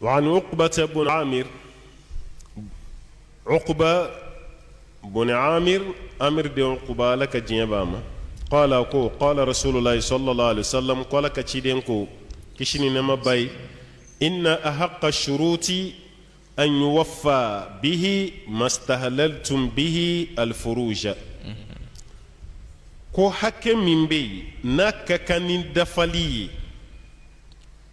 وعن عقبة بن عامر عقبة بن عامر أمر دي عقبة لك جنباما قال رسول الله صلى الله عليه وسلم قال كتشيدينكو كشني نما باي إن أحق الشروط أن يوفى به ما استهللتم به الفروج ko hakɛ min bɛ yen n'a ka kan ni dafali ye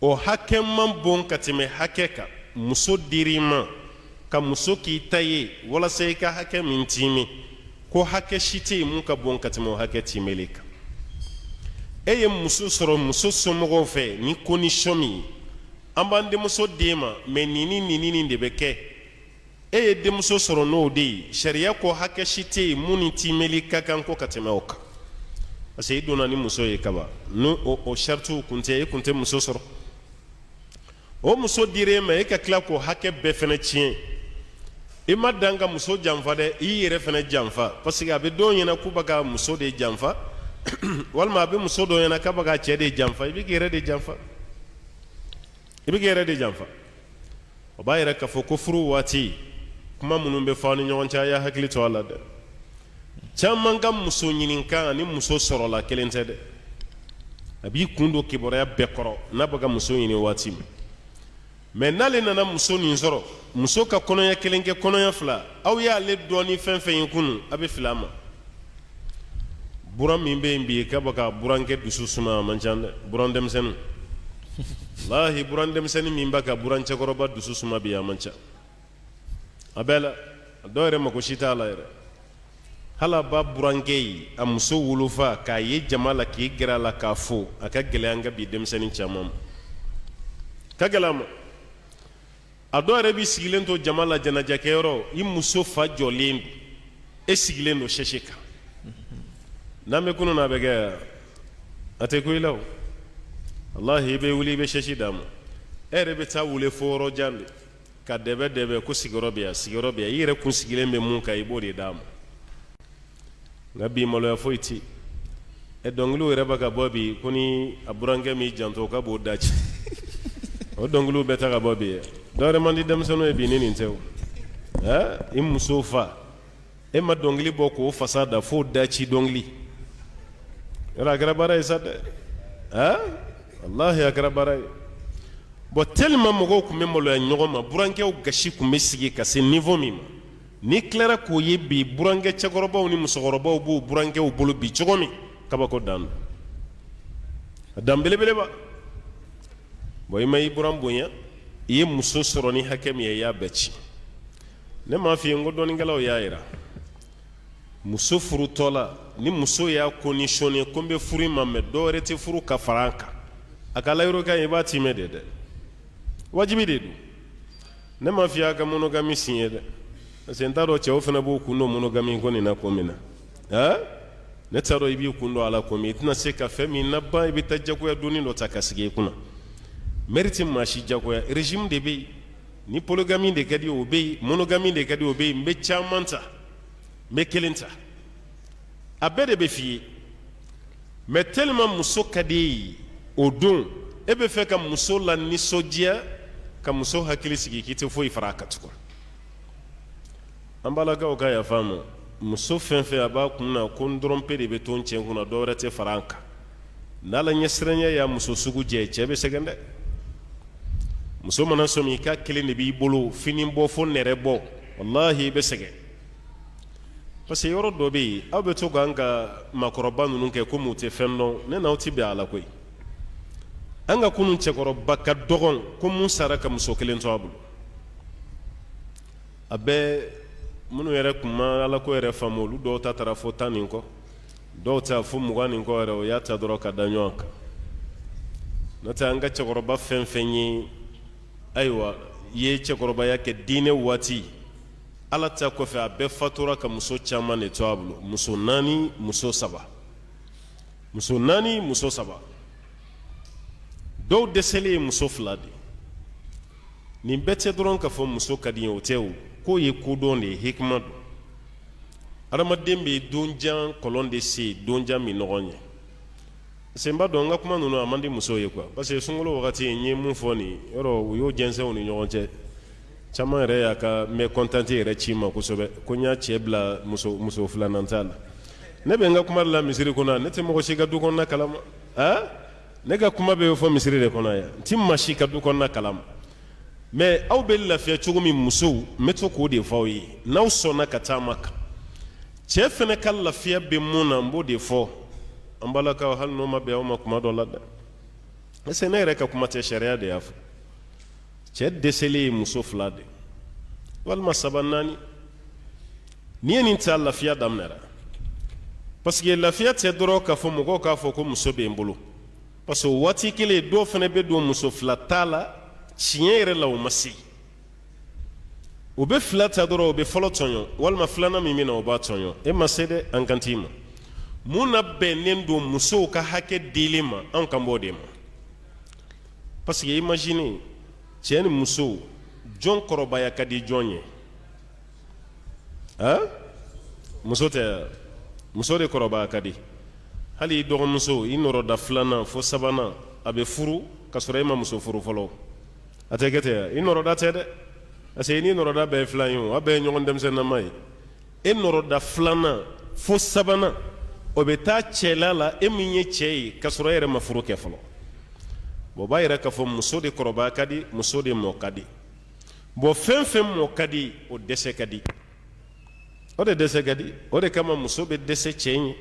o hakɛ man bon ka tɛmɛ hakɛ kan muso dir'i ma ka muso k'i ta ye walasa i ka hakɛ min tiimi ko hakɛ si tɛ yen mun ka bon ka tɛmɛ o hakɛ tiimeli kan e ye muso sɔrɔ muso somɔgɔw fɛ ni condition min ye an b'an denmuso d'e ma mais nin de bɛ kɛ e ye denmuso sɔrɔ n'o de ye sariya ko hakɛ si tɛ yen mun ni tiimeli ka kan ko ka tɛmɛ o kan parce que i donna ni muso ye kaba n'o saritiw kun tɛ e kun tɛ muso sɔrɔ o muso dir'e ma e ka tila k'o hakɛ bɛɛ fɛnɛ tiɲɛ i ma dan ka muso janfa dɛ i yɛrɛ fɛnɛ janfa parce que a bɛ dɔw ɲɛna k'u bɛ ka muso de janfa walima a bɛ muso dɔw ɲɛna k'a bɛ ka cɛ de janfa i bɛ k'i yɛrɛ de janfa o b'a yɛrɛ k'a fɔ ko furu waati kuma minnu bɛ fɔ aw ni ɲɔgɔn cɛ a y'a hakili to a la dɛ caman ka muso ɲininkan ani muso sɔrɔla kelen tɛ dɛ a b'i kun don kibaruya bɛɛ kɔrɔ n'a bɛ ka muso ɲini waati min mais n'ale nana muso nin sɔrɔ muso ka kɔnɔya kelen kɛ kɔnɔya fila aw y'ale dɔn ni fɛn fɛn ye kunun a bɛ fili a ma buran min bɛ yen bi k'a bɛ ka burankɛ dusu suma a man ca dɛ buran denmisɛnnin walahi buran denmisɛnnin min bɛ ka buran cɛkɔrɔba dusu suma bi a man ca a bɛɛ la a dɔw yɛrɛ mako si t'a la yɛrɛ hala ba burankɛ ye a muso wolofa k'a ye jama la k'i gɛrɛ a la k'a fo a ka gɛlɛya an ka bi denmisɛnnin caman ma ka gɛlɛya ma a dɔw yɛrɛ b'i sigilen to jama la janajakɛyɔrɔ i muso fa jɔlen don e sigilen don sɛsi kan n'an bɛ kunun na a bɛ kɛ a tɛ ko i la o walahi i bɛ wuli i bɛ sɛsi d'a ma e yɛrɛ bɛ taa wele fo yɔrɔ jan de ka dɛbɛ ko sigiyɔrɔ bɛ yan i yɛrɛ kun sigilen bɛ mun kan i b'o de d'a ma nka bi maloya foyi ti dɔnkiliw yɛrɛ bɛ ka bɔ bi ko ni a burankɛ min janto o ka b'o daci o dɔnkiliw bɛ ta ka bɔ bi dɔw yɛrɛ man di denmisɛnninw ye bi ni nin tɛ o i muso fa e ma dɔnkili bɔ k'o fasa da f'o daci dɔnkili yɔrɔ a kɛra baara ye sa dɛ walahi a kɛra baara ye bon tellement mɔgɔw tun bɛ maloya ɲɔgɔn ma burankɛw gasi tun bɛ sigi ka se niveau min ma ni tilara k'o ye bi burankɛ cɛkɔrɔbaw ni musokɔrɔbaw b'o burankɛw bolo bi cogo min kabako dan don a dan belebeleba bon i ma i buran bonya i ye muso sɔrɔ ni hakɛ min ye i y'a bɛɛ ci ne m'a f'i ye n ko dɔnnikɛlaw y'a yira muso furutɔla ni muso y'a conditionné ko n bɛ furu i ma mais dɔ wɛrɛ tɛ furu ka fara an kan a ka layiru kan i b'a timɛ de dɛ wajibi de don ne m'a f'i ye a ka monogami signé dɛ parce que n t'a dɔn cɛw fana b'u kun don monogami ko nin na ko min na ne t'a dɔn i b'i kun don a la ko min i tɛna se ka fɛn min laban i bɛ taa jagoya donni dɔ ta ka sigi i kunna mérite maa si jagoya régime de bɛ yen ni polygami de ka di o bɛ yen monogami de ka di o bɛ yen n bɛ caman ta n bɛ kelen ta a bɛɛ de bɛ f'i ye mais tellement muso ka di e ye o don e bɛ fɛ ka muso la nisɔndiya ka muso hakili sigi k'i tɛ foyi fara a kan tugun an balakaw ka yafa ma muso fɛn fɛn a b'a kun na ko n dɔrɔn pe de bɛ to n cɛ kunna dɔ wɛrɛ tɛ fara an kan n'ala ɲɛsiranya y'a muso sugu jɛ cɛ bɛ sɛgɛn dɛ muso mana sɔn min i ka kelen de b'i bolo fini bɔ fo nɛrɛ bɔ walahi i bɛ sɛgɛn parce que yɔrɔ dɔ bɛ yen aw bɛ to k'an ka maakɔrɔba ninnu kɛ komi u tɛ fɛn dɔn ne n'aw tɛ bɛn a la koyi an ka kunun cɛkɔrɔba ka dɔgɔn ko mun sara ka muso kelen to a bolo a bɛɛ minnu yɛrɛ kun ma ala ko yɛrɛ faamu olu dɔw ta taara fo 10 nin kɔ dɔw ta fo 20 nin kɔ yɛrɛ o y'a ta dɔrɔn ka da ɲɔgɔn kan n'o tɛ an ka cɛkɔrɔba fɛn fɛn ye ayiwa i ye cɛkɔrɔbaya kɛ diinɛ waati ala ta kɔfɛ a bɛɛ fatura ka muso caman de to a bolo muso 4 muso 3 muso 4 muso 3 dɔw dɛsɛlen ye muso 2 de nin bɛɛ tɛ dɔrɔn ka fɔ muso ka di ye o tɛ o k'o ye kodɔn de ye hikima don adamaden bɛ donjan kɔlɔn de se donjan min ɲɔgɔn ye semba don ga kuma nunu amandi muso ye quoi parce que sungolo wakati nye mun foni yoro yo jense oni ɲɔgɔn cɛ caman yɛrɛ y'a ka me contente yɛrɛ ci ma kosɛbɛ ko ɲa cɛ bila muso filanan t'a la ne bɛ n ka kuma la misiri kɔnɔ ne tɛ mɔgɔ si ka du kɔnɔna kalama ne ka kuma bɛ fɔ misiri de kɔnɔ yan n ti maa si ka du kɔnɔna kalama mais aw bɛ lafiya cogo min musow n bɛ to k'o de fɔ aw ye n'aw sɔnna ka taama kan cɛ fɛnɛ ka lafiya bɛ mun na n b'o de fɔ an balakaw hali n'o ma bɛn aw ma kuma dɔ la dɛ est-ce que ne yɛrɛ ka kuma tɛ sariya de y'a fɔ cɛ dɛsɛlen ye muso fila de walima saba naani n'i ye nin ta lafiya daminɛra parce que lafiya tɛ dɔrɔn k'a fɔ mɔgɔw k'a fɔ ko muso bɛ n bolo parce que waati kelen dɔw fana bɛ don muso fila t'a la tiɲɛ yɛrɛ la o ma se o bɛ fila ta dɔrɔn o bɛ fɔlɔ tɔɲɔ walima filanan min bɛ na o b'a tɔɲɔ e ma se dɛ an kan t'i ma mun na bɛnnen don musow ka hakɛ dili ma anw kan b'o de ma parce que imagine cɛ ni muso jɔn kɔrɔbaya ka di jɔn ye muso tɛ muso de kɔrɔbaya ka di hali i dɔgɔmuso i nɔrɔda filanan fo sabanan a bɛ furu ka sɔrɔ e ma muso furu fɔlɔ a tɛ kɛ ten i nɔrɔda tɛ dɛ parce que n'i nɔrɔda bɛɛ ye filan ye o a bɛɛ ye ɲɔgɔn denmisɛnninama ye e nɔrɔda filanan fo sabanan o bɛ taa cɛla la e min ye cɛ ye ka sɔrɔ e yɛrɛ ma furu kɛ fɔlɔ bon o b'a yira k'a fɔ muso de kɔrɔbaya ka di muso de mɔ ka di bon fɛn fɛn mɔ ka di o dɛsɛ ka di o de dɛsɛ ka di o de kama muso bɛ dɛsɛ cɛ ye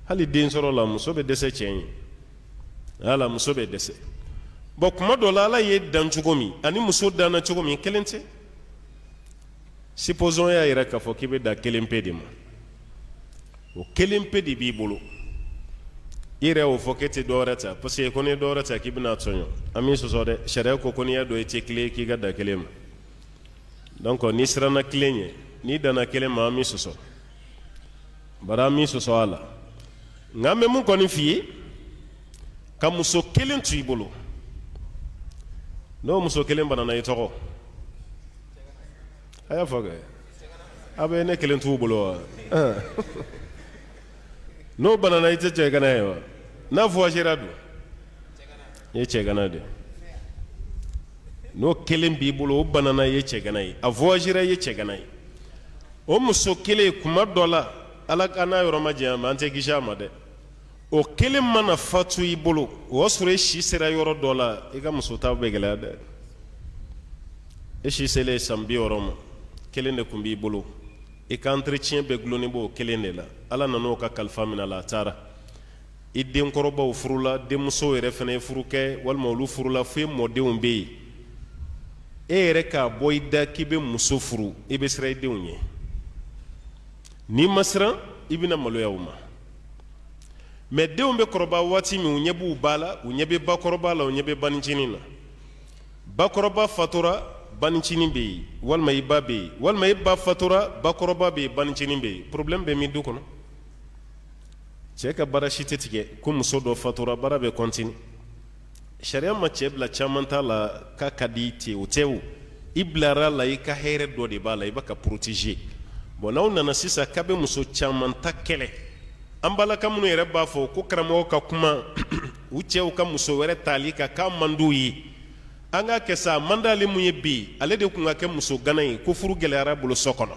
hali den sɔrɔ la muso bɛ dɛsɛ cɛ ye ala muso bɛ dɛsɛ bon kuma dɔ la ala ye dan cogo min ani muso danna cogo min kelen tɛ supposons y'a yira k'a fɔ k'i bɛ da kelen pe de ma o kelen pe de b'i bolo i yɛrɛ y'o fɔ k'e tɛ dɔwɛrɛ ta parce que ko n'i ye dɔwɛrɛ ta k'i bɛna tɔɲɔ an m'i sɔsɔ dɛ sariya ko n'i y'a dɔn i tɛ kelen ye k'i ka da kelen ma donc n'i siranna kelen ye n'i danna kelen ma an m'i sɔsɔ bari an m'i sɔsɔ a la nka an bɛ mun kɔni f'i ye ka muso kelen to i bolo n'o muso kelen banana i tɔgɔ a y'a fɔ kɛ a bɛ ne kelen t'u bolo wa n'o banana i tɛ cɛ gana ye wa n'a voyagera dun i ye cɛ gana de n'o kelen b'i bolo o banana i ye cɛ gana ye a voyagera i ye cɛ gana ye o muso kelen kuma dɔ la ala ka n'a yɔrɔ ma janya ma an tɛ kisi a ma dɛ o kelen mana fatu i bolo o y'a sɔrɔ e si sera yɔrɔ dɔ la i ka muso ta bɛ gɛlɛya dɛ e si selen san 60 ma kelen de tun b'i bolo i ka entretien bɛɛ gulonnen b'o kelen de la ala nan'o ka kalifa minɛ a la a taara i denkɔrɔbaw furula denmusow yɛrɛ fana ye furu kɛ walima olu furula fo mɔdenw bɛ yen e yɛrɛ k'a bɔ i da k'i bɛ muso furu i bɛ siran i denw ɲɛ n'i ma siran i bɛna maloya o ma mais denw bɛ kɔrɔbaya waati min u ɲɛ b'u ba la u ɲɛ bɛ bakɔrɔba la u ɲɛ bɛ banicinin na bakɔrɔba fatura banicinin bɛ yen walima i ba bɛ yen walima i ba fatura bakɔrɔba bɛ yen banicinin bɛ yen problème bɛ min du kɔnɔ cɛ ka baara si tɛ tigɛ ko muso dɔ fatura baara bɛ continue sariya ma cɛ bila caman t'a la k'a ka di ten o tɛ o i bilara la i ka hɛrɛ dɔ de b'a la i b'a ka protéger bon n'aw nana sisan k'a bɛ muso caman ta kɛlɛ an balaka minnu yɛrɛ b'a fɔ ko karamɔgɔ ka kuma u cɛw ka muso wɛrɛ tali kan k'a man d'u ye an k'a kɛ sa a man d'ale mun ye bi ale de tun ka kɛ muso gana ye ko furu gɛlɛyara bolo so kɔnɔ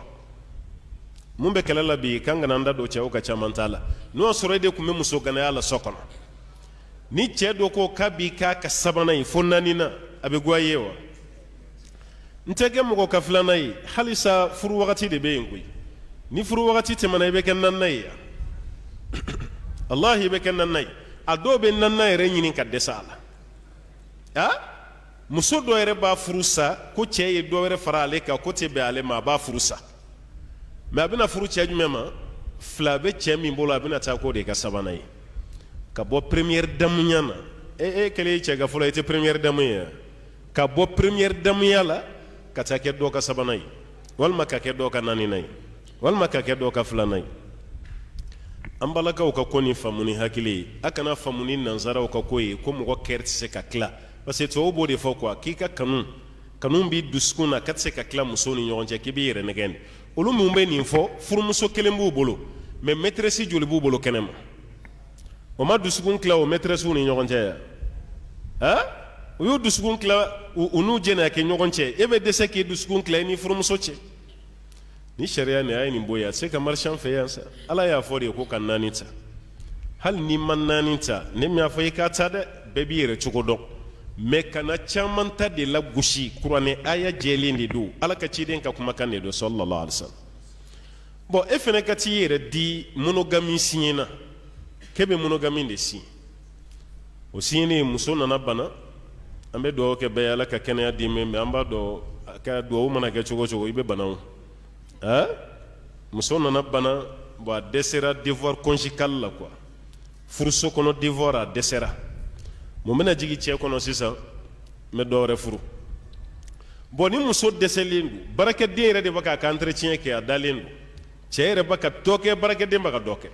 mun bɛ kɛlɛ la bi k'an kana an da don cɛw ka caman t'a la n'o y'a sɔrɔ e de tun bɛ muso ganaya la so kɔnɔ ni cɛ dɔ ko k'a b'i k'a ka sabanan ye fo naaninan a bɛ goya i ye wa n tɛ kɛ mɔgɔ ka filanan ye halisa furu wagati de bɛ yen koyi ni furu wagati tɛmɛna i bɛ kɛ naaninan ye yan wallahi i bɛ kɛ naaninan ye a dɔw bɛ naaninan yɛrɛ ɲini ka dɛsɛ a la muso dɔ yɛrɛ b'a furu sa ko cɛ ye dɔ wɛrɛ fara ale kan ko tɛ bɛn ale ma a b'a furu sa mais a bɛna furu cɛ jumɛn ma fila bɛ cɛ min bolo a bɛna taa k'o de ka sabanan ye ka bɔ première damuya na e kɛlen cɛ ka fɔlɔ i tɛ première damu ye ka bɔ première damuya la ka taa kɛ dɔ ka sabanan ye walima ka kɛ dɔ ka naaninan ye walima ka kɛ dɔ ka filanan ye an balakaw ka ko ni faamu ni hakili ye a kana faamu ni nansaraw ka ko ye ko mɔgɔ kɛrɛ tɛ se ka tila parce que tubabu b'o de fɔ quoi k'i ka kanu b'i dusukun na ka tɛ se ka tila musow ni ɲɔgɔn cɛ k'i b'i yɛrɛ nɛgɛn de olu min bɛ nin fɔ furumuso kelen b'u bolo mais maîtresse joli b'u bolo kɛnɛ ma o ma dusukun tila o maîtresse ni ɲɔgɔn cɛ ya o y'o dusukun tila u n'u jɛnɛ kɛ ɲɔgɔn cɛ e bɛ dɛsɛ k'i dusukun tila i ni furumuso cɛ ni sariya nin a ye nin bɔ yan se ka marché an fɛ yan sa ala y'a fɔ de ko ka naani ta hali ni ma naani ta ne min y'a fɔ i k'a ta dɛ bɛɛ b'i yɛrɛ cogo dɔn mais kana caman ta de la gosi kuranɛ aya jɛlen de don ala ka ciden ka kumakan de don sallallahu alaihi wasallam bon e fɛnɛ ka t'i yɛrɛ di monogami signé na k'e bɛ monogami de signé o signé muso nana bana an bɛ dugawu kɛ bɛɛ ala ka kɛnɛya di mais an b'a dɔn a ka dugawu mana kɛ cogo cogo i bɛ bana o muso nana bana bon a dɛsɛra devoir conjugal la quoi furuso kɔnɔ devoir a dɛsɛra mun bɛna jigi cɛ kɔnɔ sisan n bɛ dɔ wɛrɛ furu bon ni muso dɛsɛlen don baarakɛden yɛrɛ de bɛ k'a ka entretien kɛ a dalen don cɛ yɛrɛ bɛ ka dɔ kɛ baarakɛden bɛ ka dɔ kɛ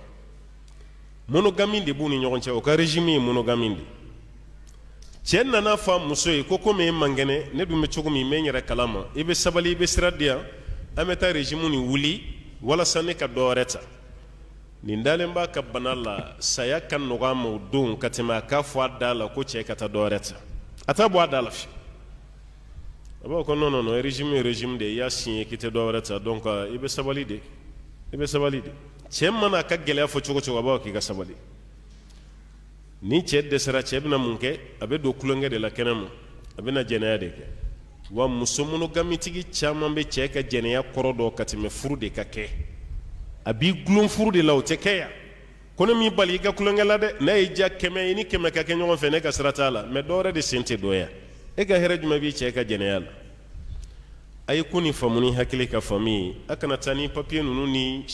monogami de b'u ni ɲɔgɔn cɛ o ka régime ye monogami de cɛ nana fɔ muso ye ko komi e man kɛnɛ ne dun bɛ cogo min n bɛ n yɛrɛ kalama i bɛ sabali i bɛ sira di yan an bɛ taa régime nin wuli walasa ne ka dɔ wɛrɛ ta nin dalen b'a ka bana la saya ka nɔgɔ a ma o don ka tɛmɛ a k'a fɔ a da la ko cɛ ka taa dɔ wɛrɛ ta a t'a bɔ a da la fiyewu a b'a fɔ ko non non non régime ye régime de i y'a signé k'i tɛ dɔ wɛrɛ ta donc i bɛ sabali de i bɛ sabali de cɛ mana a ka gɛlɛya fɔ cogo cogo a b'a fɔ k'i ka sabali ni cɛ dɛsɛra cɛ bɛna mun kɛ a bɛ don kulonkɛ de la kɛnɛma a bɛna jɛnɛya de kɛ wa muso monogamitigi caman bɛ cɛ ka jɛnɛya kɔrɔ dɔn ka tɛmɛ furu de ka kɛ a b'i gulon furu de la o tɛ kɛ yan ko ne m'i bali i ka kulonkɛ la dɛ n'a y'i diya kɛmɛ i ni kɛmɛ ka kɛ ɲɔgɔn fɛ ne ka sira t'a la mais dɔ wɛrɛ de sen tɛ dɔ yan e ka hɛrɛ jumɛn b'i cɛ ka jɛnɛya la a ye ko nin faamu ni hakili ka faamu ye a kana taa ni papier ninnu ni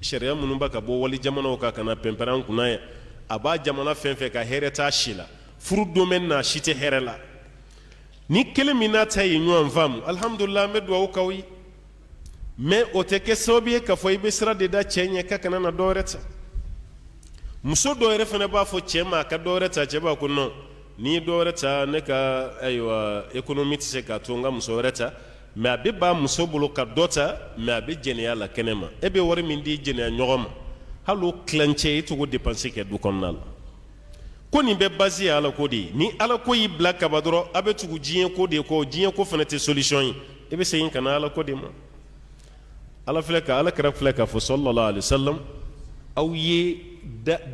sariya minnu b'a ka bɔ wali jamanaw kan ka na pɛnpɛrɛn an kunna yan a b'a jamana fɛn fɛn ka hɛrɛ t'a si la furu domaine na si tɛ hɛrɛ la ni kelen min n'a ta ye ɲɔgɔn faamu alhamdulillah an bɛ dugawu k'aw ye mais o tɛ kɛ sababu ye k'a fɔ i bɛ sira de da cɛ ɲɛ ka kana na dɔ wɛrɛ ta muso dɔ yɛrɛ fana b'a fɔ cɛ ma a ka dɔ wɛrɛ ta cɛ b'a ko non n'i ye dɔ wɛrɛ ta ne ka ayiwa économie tɛ se k'a to n ka muso wɛrɛ ta mais a bɛ ban muso bolo ka dɔ ta mais a bɛ jɛnɛya la kɛnɛ ma e bɛ wari min di jɛnɛya ɲɔgɔn ma hali o tilancɛ i t'o dépenser kɛ du kɔnɔna la ko nin bɛ base ye ala ko de ye ni ala ko y'i bila kaba dɔrɔn a bɛ tugu diɲɛ ko de kɔ diɲɛ ko fana tɛ solution ye e bɛ segin ka na ala ko de ma ala filɛ ka ala kɛra filɛ k'a fɔ sallallahu alaihi wasallam aw ye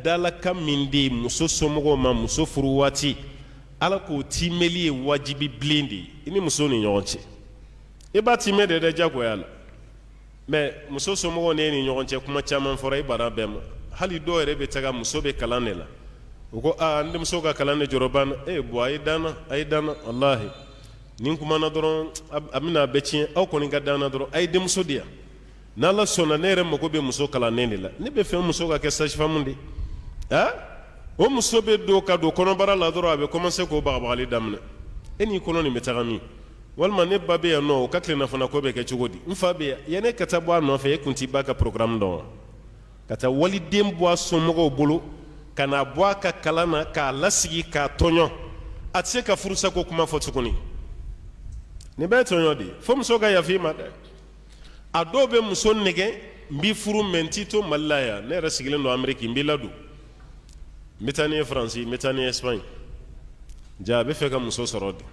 dalakan min di muso somɔgɔw ma muso furu waati ala k'o timɛli ye wajibi bilen de ye i ni muso ni ɲɔgɔn cɛ i b'a timɛ de dɛ jagoya la mais muso somɔgɔw ne ni ɲɔgɔn cɛ kuma caman fɔra i banna bɛɛ ma hali dɔw yɛrɛ bɛ taga muso bɛ kalan de la u ko n denmuso ka kalan de jɔrɔ banna bon a ye danna wallahi nin kumana dɔrɔn a bɛna a bɛɛ tiɲɛ aw kɔni ka danna dɔrɔn a ye denmuso di yan n'ala sɔnna ne yɛrɛ mago bɛ muso kalannen de la ne bɛ fɛ muso ka kɛ sage-femme de o muso bɛ don ka don kɔnɔbara la dɔrɔn a bɛ commencer k'o bagabagali daminɛ e n'i kɔnɔ nin bɛ taga min walima ne ba bɛ yan nɔ o ka tilenna fana ko bɛ kɛ cogo di n fa bɛ yan yanni ka taa bɔ a nɔfɛ e kun t'i ba ka programme dɔn wa ka taa waliden bɔ a somɔgɔw bolo ka na bɔ a ka kalan na k'a lasigi k'a tɔɲɔ a tɛ se ka furusako kuma fɔ tuguni nin bɛɛ ye tɔɲɔ de ye fo muso ka yafa i ma dɛ a dɔw bɛ muso nɛgɛ n b'i furu mɛ n t'i to mali la yan ne yɛrɛ sigilen don ameriki n b'i ladon n bɛ taa ni ye faransi n bɛ taa ni ye espagne ja a bɛ fɛ ka muso sɔrɔ de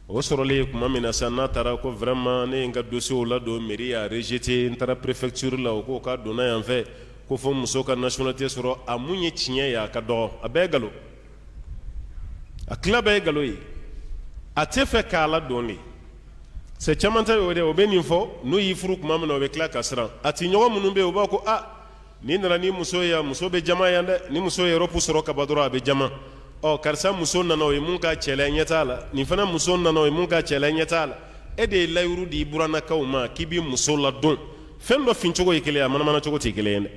o sɔrɔlen tuma min na sisan n'a taara ko vraiment ne ye n ka dossier ladon mairie y'a rejeté n taara préfecture la o ko k'a donna yan fɛ ko fo muso ka nationalité sɔrɔ a mun ye tiɲɛ ye a ka dɔgɔ a bɛɛ ye nkalon a tila bɛɛ ye nkalon ye a tɛ fɛ k'a ladon de c'est caman ta y'o de o bɛ nin fɔ n'u y'i furu tuma min na o bɛ tila ka siran a tiɲɔgɔn minnu bɛ yen o b'a ko ni nana ni muso ye yan muso bɛ jama yan dɛ ni muso ye Europe sɔrɔ ka ban dɔrɔn a bɛ jama karisa muso nana o ye mun ka cɛla ɲɛ t'a la nin fana muso nana o ye mun ka cɛla ɲɛ t'a la e de ye layiuru di i burannakaw ma k'i b'i muso ladon fɛn dɔ fincogo ye kelen a manamana cogo tɛ kelen ye dɛ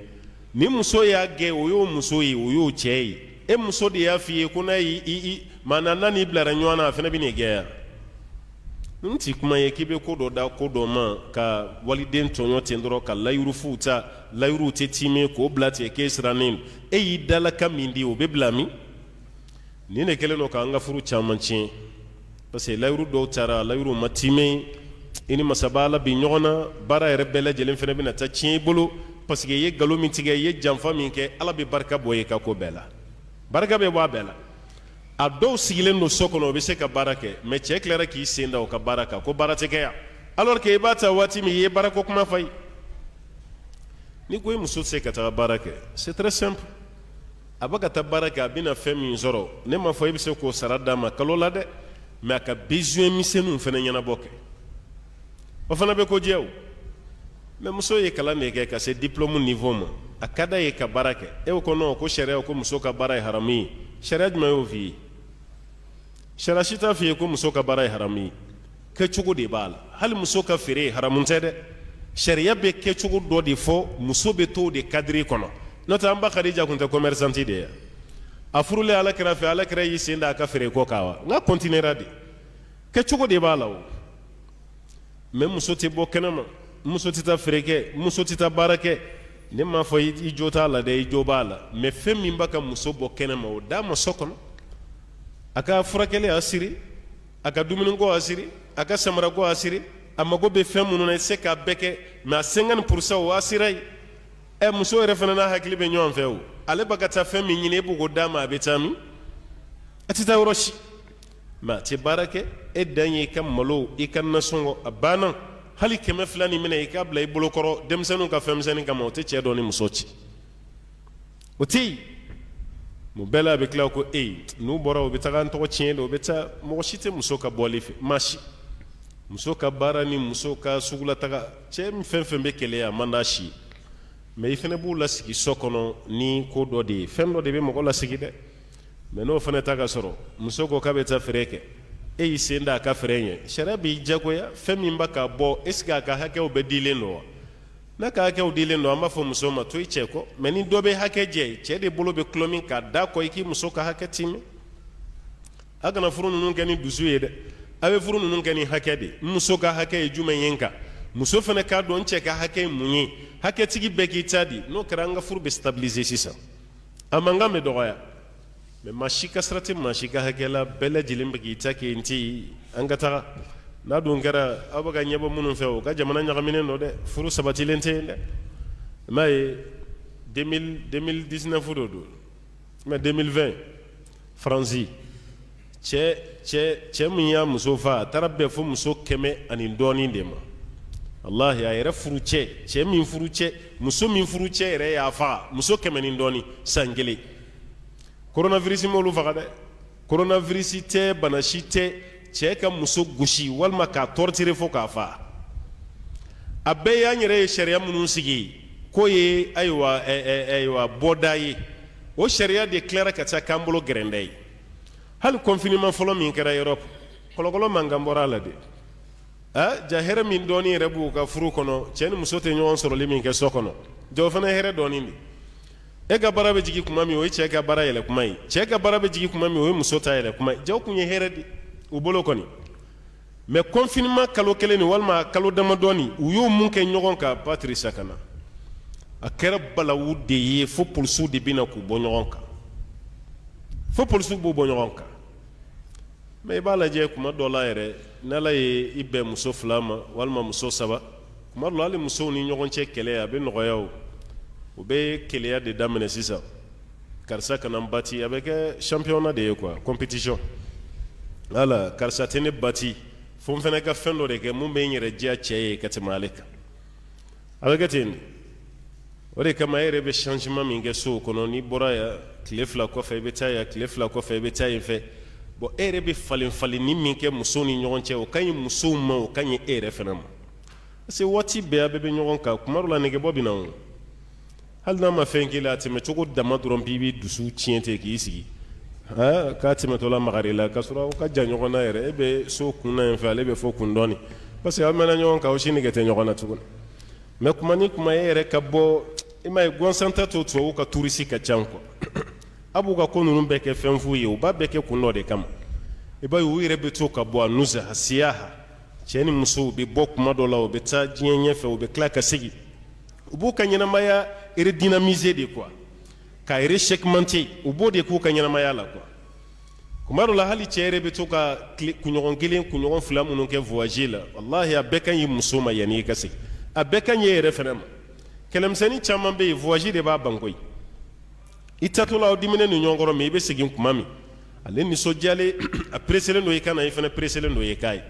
ni muso y'a gɛn o y'o muso ye o y'o cɛ ye e muso de y'a f'i ye ko n'a y'i maana n'a n'i bilara ɲɔgɔn na a fana bɛ n'i gɛn yan n ti kuma ye k'i bɛ ko dɔ da ko dɔ ma ka waliden tɔɲɔ ten dɔrɔn ka layirufuw ta layiruw tɛ timɛ k'o bila tigɛ k'e sirannen e y'i dalaka min di o bɛ bila min nin de kɛlen don k'an ka furu caman tiɲɛ parce que layiru dɔw taara layiruw ma timɛ i ni masaba la bi ɲɔgɔn na baara yɛrɛ bɛɛ lajɛlen fana bɛna taa tiɲɛ i bolo parce que ye galo min tigɛ ye janfa min kɛ ala bɛ barika bɔ ye ka ko bɛɛ la barika bɛ bɔ a bɛɛ la a dɔw sigilen don so kɔnɔ o bɛ se ka baara kɛ mais cɛ tilara k'i sen da o ka baara kan ko baara tɛ kɛ yan alors que i b'a ta waati min i ye baara ko kuma fɔ ye ni ko i muso tɛ se ka taga baara kɛ c'est très simple a bɛ ka taa baara kɛ a bɛna fɛn min sɔrɔ ne ma fɔ i bɛ se k'o sara d'a ma kalo la dɛ mais a ka besoin misɛnninw fana ɲɛnabɔ kɛ o fana bɛ ko jɛ o mais muso ye kalan de kɛ ka se diplôme niveau ma a ka d'a ye ka baara kɛ e ko non ko sariya ko muso ka baara ye haramu ye sariya jumɛn y'o f'i ye sariya si t'a f'i ye ko muso ka baara ye haramu ye kɛcogo de b'a la hali muso ka feere haramu tɛ dɛ sariya bɛ kɛcogo dɔ de fɔ muso bɛ t'o de cadre kɔnɔ n'o tɛ an ba Khadija tun tɛ commerçante de ye a furulen Alakira fɛ Alakira y'i sen da a ka feere ko kan wa n ka continuera de kɛcogo de b'a la o mais muso tɛ bɔ kɛnɛma muso tɛ taa feere kɛ muso tɛ taa baara kɛ ne m'a fɔ i jo t'a la dɛ i jo b'a la mais fɛn min b'a ka muso bɔ kɛnɛma o d'a ma so kɔnɔ a ka furakɛli a siri a ka dumuniko a siri a ka samarako a siri a mago bɛ fɛn minnu na i se k'a bɛɛ kɛ mais a 50% o a sira ye muso yɛrɛ fana n'a hakili bɛ ɲɔgɔn fɛ o ale b'a ka taa fɛn min ɲini e b'o d'a ma a bɛ taa min a tɛ taa yɔrɔ si mais a tɛ baara kɛ e dan ye i ka malo i ka nasɔngɔ a banna hali 200 ni minɛ i k'a bila i bolokɔrɔ denmisɛnninw ka fɛnmisɛnnin kama o tɛ cɛ dɔ ni muso ci o tɛ yen mun bɛɛ la a bɛ tila ko n'u bɔra o bɛ taga an tɔgɔ tiɲɛ de o bɛ taa mɔgɔ si tɛ muso ka bɔli fɛ maa si muso ka baara ni muso ka sugulataga cɛ min fɛn fɛn bɛ keleya a man d'a si mais i fana b'u lasigi so kɔnɔ ni ko dɔ de ye fɛn dɔ de bɛ mɔgɔ lasigi dɛ mais n'o fana ta ka sɔrɔ muso ko k'a bɛ taa feere kɛ e y'i sen da a ka feere ɲɛ sariya b'i jagoya fɛn min b'a ka bɔ est ce que a ka hakɛw bɛ dilen don wa n'a ka hakɛw dilen don an b'a fɔ muso ma to i cɛ kɔ mais ni dɔ bɛ hakɛ jɛ cɛ de bolo bɛ kulɔ min k'a da kɔ i k'i muso ka hakɛ tiimɛ a kana furu ninnu kɛ ni dusu ye dɛ a bɛ furu ninnu kɛ ni hakɛ de muso ka hakɛ ye jumɛn ye n kan muso fana k'a dɔn cɛ ka hakɛ ye mun ye hakɛtigi bɛɛ k'i ta di n'o kɛra an ka furu bɛ stabiliser sisan a mankan bɛ dɔgɔya mais maa si ka sira tɛ maa si ka hakɛ la bɛɛ lajɛlen bɛ k'i ta kɛ n tɛ an ka taga n'a dun kɛra aw bɛ ka ɲɛbɔ minnu fɛ o ka jamana ɲagaminen don dɛ furu sabatilen tɛ yen dɛ i m'a ye 2019 de don mais 2020 Faransi cɛ min y'a muso faa a taara bɛn fo muso 100 ani dɔɔnin de ma wallahi a yɛrɛ furu cɛ min furu cɛ muso min furu cɛ yɛrɛ y'a faga muso 100 ni dɔɔnin san kelen coronavirus m'olu faga dɛ coronavirus tɛ bana si tɛ cɛ ka muso gosi walima k'a torturer fo k'a faga a bɛɛ y'an yɛrɛ ye sariya minnu sigi k'o ye ayiwa bɔda ye o sariya de tilara ka taa k'an bolo gɛrɛndɛ ye hali confinement fɔlɔ min kɛra Europe kɔlɔkɔlɔ mankan bɔra a la de ja hɛrɛ min dɔɔnin yɛrɛ b'u ka furu kɔnɔ cɛ ni muso tɛ ɲɔgɔn sɔrɔli min kɛ so kɔnɔ ja o fana ye hɛrɛ dɔɔnin de e ka baara bɛ jigin kuma min o ye cɛ ka baara yɛlɛ kuma ye cɛ ka baara bɛ jigin kuma min o ye muso ta yɛlɛ kuma ye ja o kun ye hɛrɛ de u bolo kɔni mais confinement kalo kelen ni walima kalo damadɔni u y'o mun kɛ ɲɔgɔn kan Patrice Sakana a kɛra balawu de ye fo polisiw de bɛna k'u bɔ ɲɔgɔn kan fo polisiw b'u bɔ ɲɔgɔn kan mais i b'a lajɛ kuma dɔ la yɛrɛ n'Ala ye i bɛn muso 2 ma walima muso 3 kuma dɔ la hali musow ni ɲɔgɔn cɛ kɛlɛ a bɛ nɔgɔya o bɛ keleya de daminɛ sisan karisa kana n bati a bɛ kɛ championnat de ye quoi compétition ala karisa tɛ ne bati fo n fana ka fɛn dɔ de kɛ mun bɛ n yɛrɛ diya cɛ ye ka tɛmɛ ale kan a bɛ kɛ ten de o de kama e yɛrɛ bɛ changement min kɛ so kɔnɔ n'i bɔra yan tile 2 kɔfɛ i bɛ taa yan tile 2 kɔfɛ i bɛ taa yen fɛ bon e yɛrɛ bɛ falen-falenni min kɛ musow ni ɲɔgɔn cɛ o ka ɲi musow ma o ka ɲi e yɛrɛ fana ma parce que waati bɛɛ a bɛɛ bɛ ɲɔgɔn kan kuma dɔ la negebɔ bɛ na o hali n'a ma fɛn k'i la a tɛmɛ cogo dama dɔrɔn b'i bɛ dusu tiɲɛ ten k'i sigi k'a tɛmɛtɔ la magari la k'a sɔrɔ aw ka jan ɲɔgɔn na yɛrɛ e bɛ so kunna yen fɛ ale bɛ fɔ kun dɔɔni parce que aw mɛnna ɲɔgɔn kan aw si nege tɛ ɲɔgɔn na tuguni mais kuma ni kuma e yɛrɛ ka bɔ i m'a ye gansan ta to tubabuw ka touriste ka ca quoi a b'u ka ko ninnu bɛɛ kɛ fɛn fu ye u b'a bɛɛ kɛ kun dɔ de kama i b'a ye u yɛrɛ bɛ to ka bɔ a nuza a siyaha cɛ ni musow bɛ bɔ kuma dɔ la u bɛ taa diɲɛ ɲɛfɛ u bɛ tila ka segin u b'u ka ɲɛnamaya redynamiser de quoi ka rechèquementer u b'o de k'u ka ɲɛnamaya la quoi kuma dɔ la hali cɛ yɛrɛ bɛ to ka kunɲɔgɔn 1 kunɲɔgɔn 2 minnu kɛ voyage la wallahi a bɛɛ ka ɲi muso ma yanni i ka segin a bɛɛ ka ɲi e yɛrɛ fana ma kɛlɛmisɛnnin caman bɛ yen voyage de b'a ban koyi i tatɔla aw diminen ni ɲɔgɔn kɔrɔ mais i bɛ segin kuma min ale nisɔndiyalen a preselen don i kana i fana preselen don i k'a ye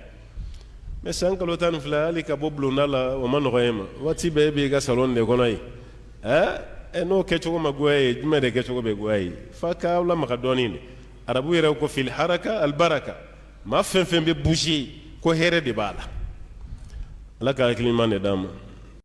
mais san kalo 12 hali ka bɔ bulonda la o ma nɔgɔ e ma waati bɛɛ e b'i ka salon de kɔnɔ yen n'o kɛcogo ma goya ye jumɛn de kɛcogo bɛ goya ye f'a k'aw lamaga dɔɔnin de arabu yɛrɛ ko fil haraka albaraka maa fɛn fɛn bɛ bouger ko hɛrɛ de b'a la ala ka hakili ɲuman de d'an ma